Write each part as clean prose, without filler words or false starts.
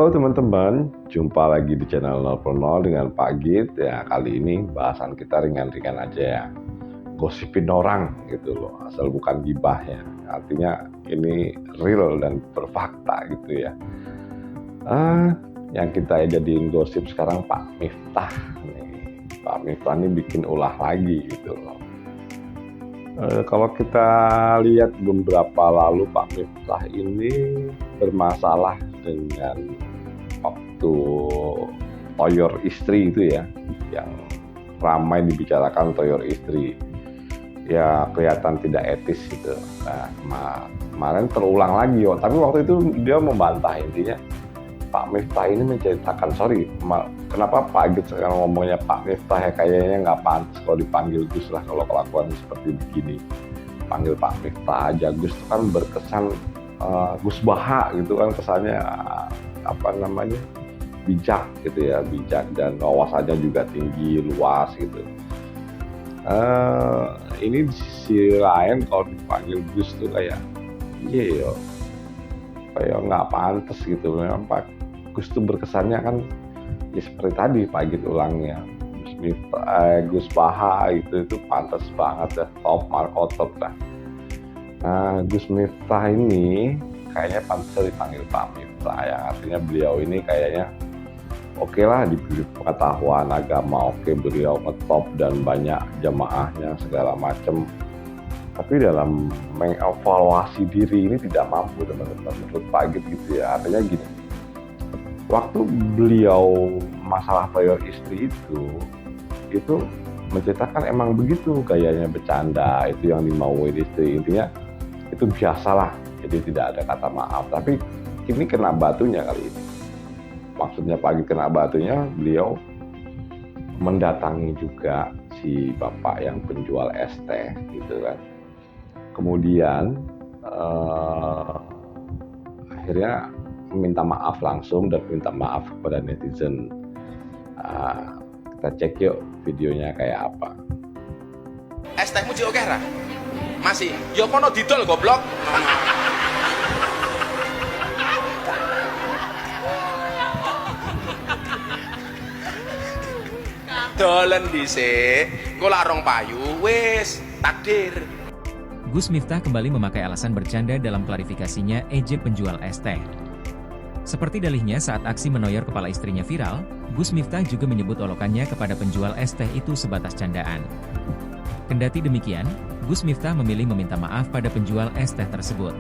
Halo teman-teman, jumpa lagi di channel 0 dengan Pak Git. Ya, kali ini bahasan kita ringan-ringan aja ya. Gosipin orang gitu loh, asal bukan gibah ya. Artinya ini real dan berfakta gitu ya. Yang kita jadiin gosip sekarang Pak Miftah nih. Pak Miftah ini bikin ulah lagi gitu loh. Kalau kita lihat beberapa lalu Pak Miftah ini bermasalah dengan waktu toyor istri itu ya, yang ramai dibicarakan toyor istri ya, kelihatan tidak etis gitu. Nah, kemarin terulang lagi tapi waktu itu dia membantah. Intinya Pak Miftah ini menceritakan, kenapa Pak Git sekarang ngomongnya Pak Miftah ya, kayaknya nggak pantas kalau dipanggil Gus lah kalau kelakuan seperti begini. Panggil Pak Miftah aja, Gus itu kan berkesan Gus Baha gitu kan, kesannya bijak gitu ya, bijak dan wawasannya juga tinggi, luas gitu. Ini di sisi lain kalau dipanggil Gus tuh kayak kayak nggak pantas gitu. Memang Pak Gus tuh berkesannya kan ya seperti tadi Pak Git ulangnya, Gus Baha itu pantas banget ya, top markotop lah. Nah, Gus Miftah ini kayaknya pantas dipanggil Pak Miftah, yang artinya beliau ini kayaknya oke lah, diberi pengetahuan agama, oke, beliau ngetop dan banyak jamaahnya segala macam. Tapi dalam mengevaluasi diri ini tidak mampu teman-teman, menurut Pak Git gitu ya. Artinya gini, waktu beliau masalah toyor istri itu menceritakan emang begitu gayanya, bercanda, itu yang dimauin istri, intinya itu biasalah, jadi tidak ada kata maaf. Tapi ini kena batunya kali ini. Maksudnya Pak Git kena batunya, beliau mendatangi juga si bapak yang penjual es teh gitu kan. Kemudian akhirnya minta maaf langsung dan minta maaf kepada netizen. Kita cek yuk videonya kayak apa. Es tehmu jauh kera? Masih? Ya kono didol goblok. Dolen dhisik, engko lak rong payu wis takdir. Gus Miftah kembali memakai alasan bercanda dalam klarifikasinya ejek penjual es teh. Seperti dalihnya saat aksi menoyor kepala istrinya viral, Gus Miftah juga menyebut olokannya kepada penjual es teh itu sebatas candaan. Kendati demikian, Gus Miftah memilih meminta maaf pada penjual es teh tersebut.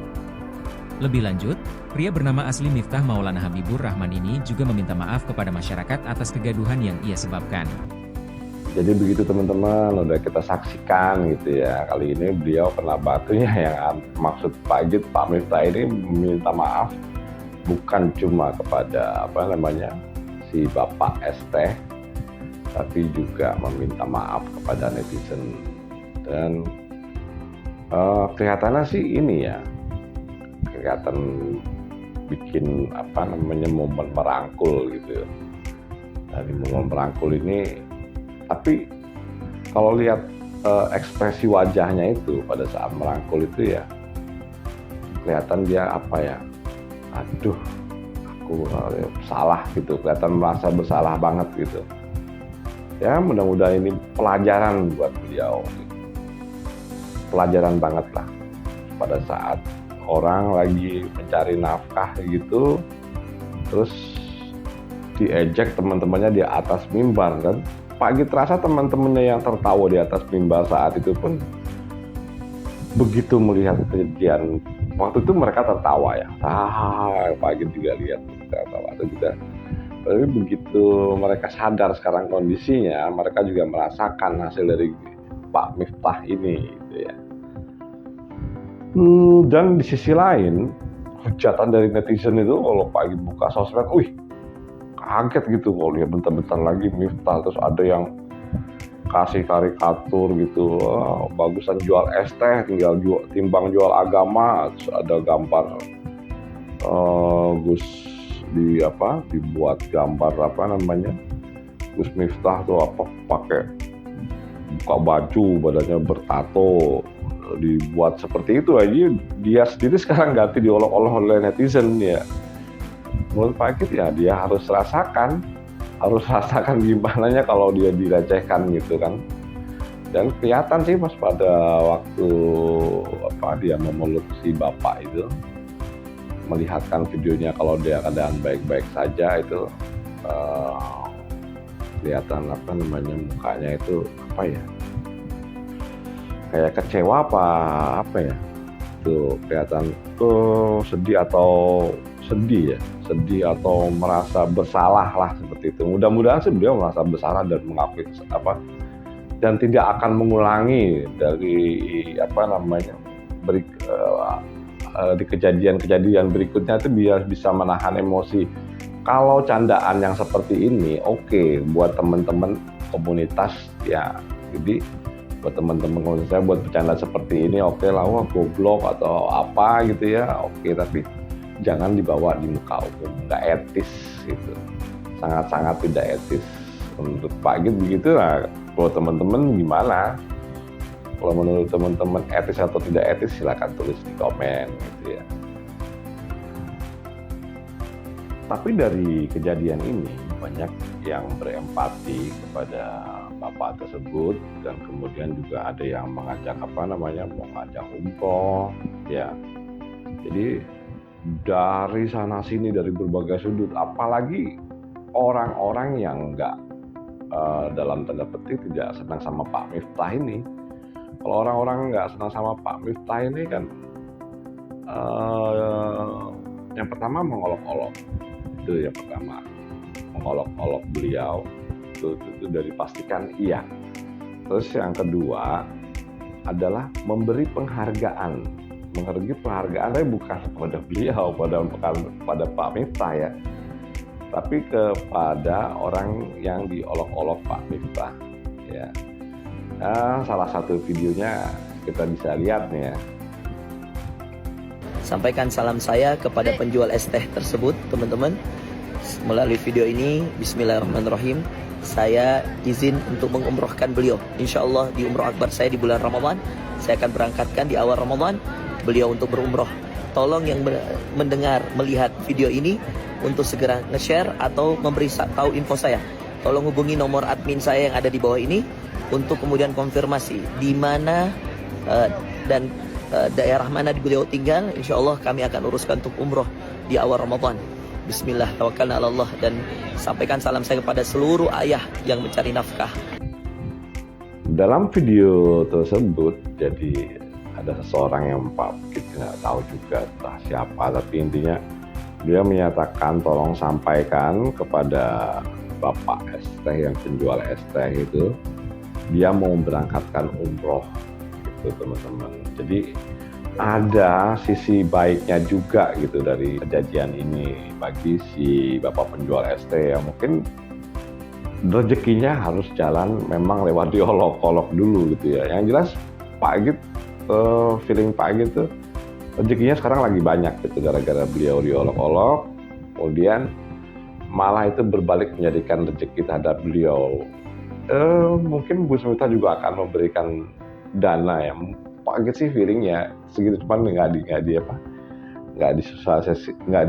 Lebih lanjut, pria bernama asli Miftah Maulana Habibur Rahman ini juga meminta maaf kepada masyarakat atas kegaduhan yang ia sebabkan. Jadi begitu teman-teman, udah kita saksikan gitu ya. Kali ini beliau kena batunya, yang maksud Pak Git, Pak Miftah ini meminta maaf bukan cuma kepada si bapak es teh, tapi juga meminta maaf kepada netizen. Dan kelihatannya sih ini ya, kelihatan bikin momen merangkul gitu. Dari momen merangkul ini, tapi kalau lihat ekspresi wajahnya itu pada saat merangkul itu ya, kelihatan dia aduh, aku salah gitu, kelihatan merasa bersalah banget gitu. Ya mudah-mudahan ini pelajaran buat beliau, pelajaran banget lah pada saat orang lagi mencari nafkah gitu, terus diejek teman-temannya di atas mimbar kan. Pak Git rasa teman-temannya yang tertawa di atas mimbar saat itu pun begitu melihat kejadian waktu itu mereka tertawa ya. Pak Git juga lihat tertawa itu juga. Tapi begitu mereka sadar sekarang kondisinya, mereka juga merasakan hasil dari Pak Miftah ini gitu ya. Dan di sisi lain, hujatan dari netizen itu kalau Pak Git buka sosmed, kaget gitu kalau lihat bentar-bentar lagi Miftah, terus ada yang kasih karikatur gitu, bagusan jual es teh timbang jual agama. Terus ada gambar Gus dibuat gambar Gus Miftah tuh pakai buka baju, badannya bertato, dibuat seperti itu aja. Dia sendiri sekarang ganti diolok-olok oleh netizen ya. menurut Pak Git ya dia harus rasakan gimananya kalau dia dilecehkan gitu kan. Dan kelihatan sih Mas pada waktu dia memeluk si bapak itu, melihatkan videonya kalau dia keadaan baik-baik saja itu kelihatan mukanya itu kayak kecewa apa ya, itu kelihatan sedih atau merasa bersalah lah seperti itu. Mudah-mudahan sih beliau merasa bersalah dan mengakui dan tidak akan mengulangi dari di kejadian berikutnya itu biar bisa menahan emosi. Kalau candaan yang seperti ini oke, buat teman-teman komunitas ya. Jadi buat teman-teman komunitas saya buat bercanda seperti ini oke lah, wah goblok atau apa gitu ya, oke, tapi jangan dibawa di muka umum, nggak etis gitu, sangat-sangat tidak etis menurut Pak Git begitu lah. Kalau teman-teman gimana? Kalau menurut teman-teman etis atau tidak etis silakan tulis di komen gitu ya. Tapi dari kejadian ini banyak yang berempati kepada bapak tersebut dan kemudian juga ada yang mengajak mengajak umroh ya. Jadi dari sana sini dari berbagai sudut, apalagi orang-orang yang nggak dalam tanda petik tidak senang sama Pak Miftah ini. Kalau orang-orang nggak senang sama Pak Miftah ini kan yang pertama mengolok-olok, itu yang pertama, mengolok-olok beliau itu dari pastikan iya. Terus yang kedua adalah memberi penghargaan tapi bukan kepada beliau, pada Pak Miftah ya, tapi kepada orang yang diolok-olok Pak Miftah ya. Nah, salah satu videonya kita bisa lihat nih ya. Sampaikan salam saya kepada penjual es teh tersebut, teman-teman. Melalui video ini, bismillahirrahmanirrahim, saya izin untuk mengumrohkan beliau. Insya Allah di umroh akbar saya di bulan Ramadan, saya akan berangkatkan di awal Ramadan beliau untuk berumroh. Tolong yang mendengar, melihat video ini untuk segera nge-share atau memberi tahu info saya. Tolong hubungi nomor admin saya yang ada di bawah ini untuk kemudian konfirmasi di mana dan daerah mana di beliau tinggal. Insya Allah kami akan uruskan untuk umroh di awal Ramadan. Bismillah, tawakkalna ala Allah, dan sampaikan salam saya kepada seluruh ayah yang mencari nafkah. Dalam video tersebut, jadi ada seseorang yang Pak Git nggak tahu juga entah siapa, tapi intinya dia menyatakan tolong sampaikan kepada Bapak es teh yang penjual es teh itu, dia mau berangkatkan umroh gitu teman-teman. Jadi ada sisi baiknya juga gitu dari kejadian ini bagi si bapak penjual es teh yang mungkin rezekinya harus jalan memang lewat diolok-olok dulu gitu ya. Yang jelas Pak Git, feeling Pak Git tuh rezekinya sekarang lagi banyak gitu gara-gara beliau diolok-olok, kemudian malah itu berbalik menjadikan rezeki terhadap beliau. Mungkin Bu Smita juga akan memberikan dana ya. Pak Git sih feelingnya segitu, cuman nggak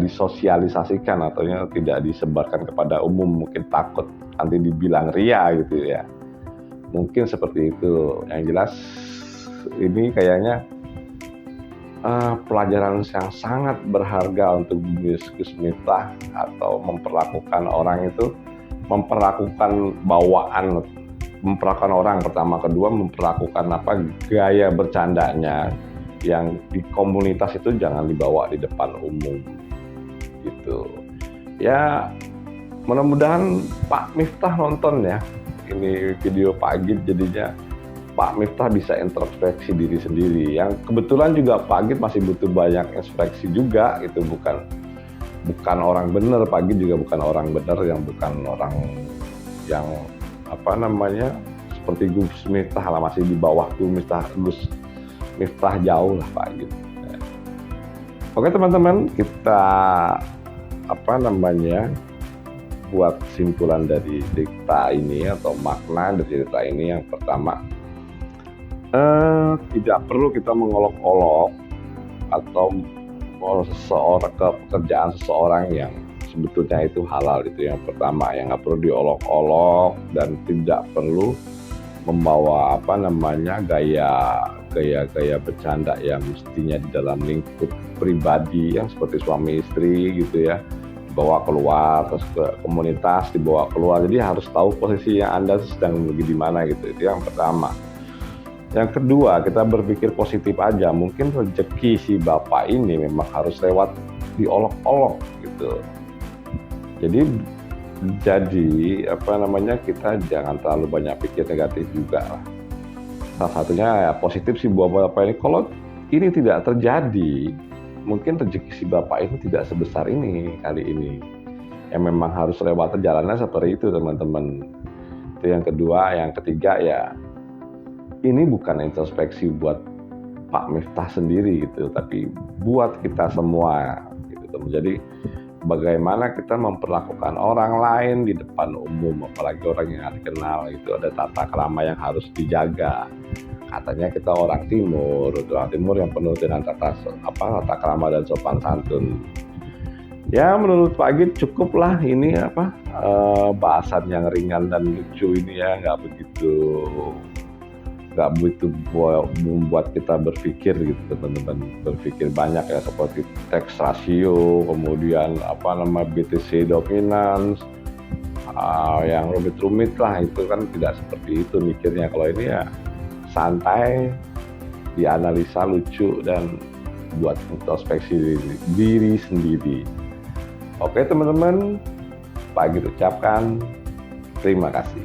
disosialisasikan atau tidak disebarkan kepada umum, mungkin takut nanti dibilang ria gitu ya, mungkin seperti itu. Yang jelas ini kayaknya pelajaran yang sangat berharga untuk Gus Miftah, atau memperlakukan orang itu, memperlakukan bawaan, memperlakukan orang pertama, kedua memperlakukan gaya bercandanya yang di komunitas itu jangan dibawa di depan umum gitu ya. Mudah-mudahan Pak Miftah nonton ya ini video Pak Git, jadinya Pak Miftah bisa introspeksi diri sendiri, yang kebetulan juga Pak Git masih butuh banyak introspeksi juga. Itu bukan orang benar, Pak Git juga bukan orang benar, yang bukan orang yang seperti Gus Miftah lah, masih di bawah Gus Miftah jauh lah Pak Git. Oke teman-teman, kita buat kesimpulan dari cerita ini atau makna dari cerita ini. Yang pertama, tidak perlu kita mengolok-olok atau pekerjaan seseorang yang sebetulnya itu halal, itu yang pertama, yang nggak perlu diolok-olok dan tidak perlu membawa gaya bercanda yang mestinya di dalam lingkup pribadi yang seperti suami istri gitu ya, dibawa keluar, terus ke komunitas dibawa keluar. Jadi harus tahu posisi yang Anda sedang lagi di mana gitu. Itu yang pertama. Yang kedua, kita berpikir positif aja. Mungkin rezeki si bapak ini memang harus lewat diolok-olok gitu. Jadi kita jangan terlalu banyak pikir negatif juga lah. Salah satunya ya positif si buah bapak ini. Kalau ini tidak terjadi, mungkin rezeki si bapak ini tidak sebesar ini kali ini. Yang memang harus lewat perjalanan seperti itu teman-teman. Itu yang kedua. Yang ketiga ya, ini bukan introspeksi buat Pak Miftah sendiri gitu, tapi buat kita semua gitu. Jadi bagaimana kita memperlakukan orang lain di depan umum, apalagi orang yang dikenal itu, ada tata krama yang harus dijaga. Katanya kita orang timur yang penuh dengan tata krama dan sopan santun. Ya menurut Pak Agit cukuplah ini bahasan yang ringan dan lucu ini ya, nggak begitu membuat kita berpikir gitu teman-teman, berpikir banyak ya, seperti tax ratio, kemudian BTC dominance, yang rumit-rumit lah, itu kan tidak seperti itu mikirnya. Kalau ini ya santai, dianalisa, lucu, dan buat introspeksi diri sendiri. Oke teman-teman, Pak Agit ucapkan terima kasih.